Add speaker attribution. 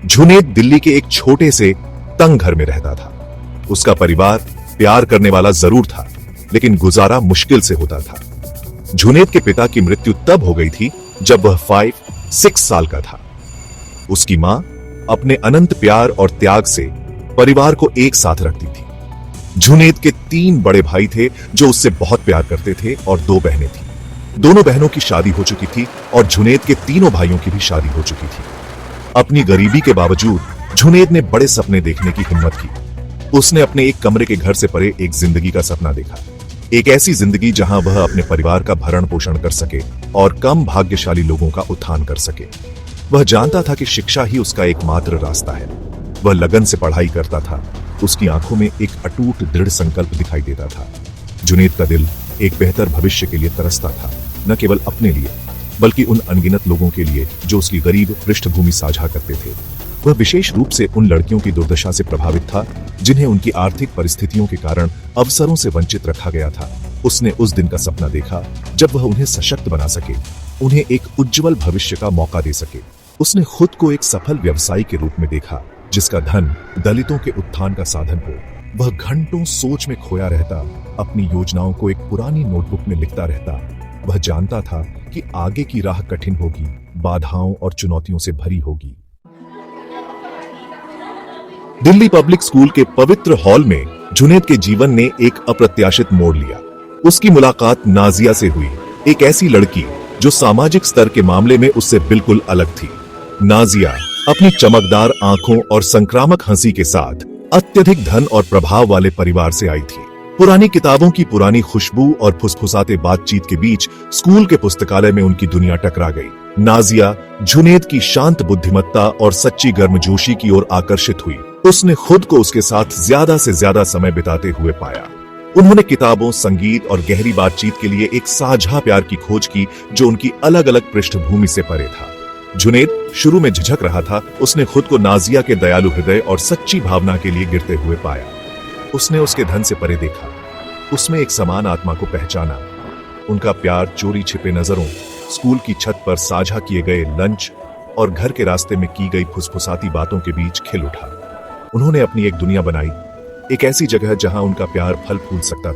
Speaker 1: जुनैद दिल्ली के एक छोटे से तंग घर में रहता था। उसका परिवार प्यार करने वाला जरूर था, लेकिन गुजारा मुश्किल से होता था। जुनैद के पिता की मृत्यु तब हो गई थी जब वह 5-6 साल का था। उसकी मां अपने अनंत प्यार और त्याग से परिवार को एक साथ रखती थी। जुनैद के 3 बड़े भाई थे जो उससे बहुत प्यार करते थे और 2 बहनें थीं। दोनों बहनों की शादी हो चुकी थी और जुनैद के तीनों भाइयों की भी शादी हो चुकी थी। अपनी गरीबी के बावजूद जुनैद ने बड़े सपने देखने की हिम्मत की। उसने अपने एक कमरे के घर से परे एक जिंदगी का सपना देखा, एक ऐसी जिंदगी जहां वह अपने परिवार का भरण पोषण कर सके और कम भाग्यशाली लोगों का उत्थान कर सके। वह जानता था कि शिक्षा ही उसका एकमात्र रास्ता है। वह लगन से पढ़ाई करता था। उसकी आंखों में एक अटूट दृढ़ संकल्प दिखाई देता था। जुनैद का दिल एक बेहतर भविष्य के लिए तरसता था, न केवल अपने लिए बल्कि उन अनगिनत लोगों के लिए जो उसकी गरीब पृष्ठभूमि साझा करते थे। वह विशेष रूप से उन लड़कियों की दुर्दशा से प्रभावित था जिन्हें उनकी आर्थिक परिस्थितियों के कारण अवसरों से वंचित रखा गया था। उसने उस दिन का सपना देखा जब वह उन्हें सशक्त बना सके, उन्हें एक उज्जवल भविष्य का मौका दे सके। उसने खुद को एक सफल व्यवसायी के रूप में देखा जिसका धन दलितों के उत्थान का साधन हो। वह घंटों सोच में खोया रहता, अपनी योजनाओं को एक पुरानी नोटबुक में लिखता रहता। वह जानता था कि आगे की राह कठिन होगी, बाधाओं और चुनौतियों से भरी होगी। दिल्ली पब्लिक स्कूल के पवित्र हॉल में जुनैद के जीवन ने एक अप्रत्याशित मोड़ लिया। उसकी मुलाकात नाजिया से हुई, एक ऐसी लड़की जो सामाजिक स्तर के मामले में उससे बिल्कुल अलग थी। नाजिया अपनी चमकदार आंखों और संक्रामक हंसी के साथ अत्यधिक धन और प्रभाव वाले परिवार से आई थी। पुरानी किताबों की पुरानी खुशबू और फुसफुसाते बातचीत के बीच स्कूल के पुस्तकालय में उनकी दुनिया टकरा गई। नाजिया जुनैद की शांत बुद्धिमत्ता और सच्ची गर्मजोशी की ओर आकर्षित हुई। उसने खुद को उसके साथ ज्यादा से ज्यादा समय बिताते हुए पाया। उन्होंने किताबों, संगीत और गहरी बातचीत के लिए एक साझा प्यार की खोज की जो उनकी अलग अलग पृष्ठभूमि से परे था। जुनैद शुरू में झिझक रहा था। उसने खुद को नाजिया के दयालु हृदय और सच्ची भावना के लिए गिरते हुए पाया। उसने उसके धन से परे देखा, उसमें एक समान आत्मा को पहचाना। उनका प्यार चोरी छिपे नजरों, स्कूल की छत पर साझा किए गए लंच और घर के रास्ते में की गई फुसफुसाती बातों के बीच खिल उठा। उन्होंने अपनी एक दुनिया बनाई, एक ऐसी जगह जहां उनका प्यार फल फूल सकता था।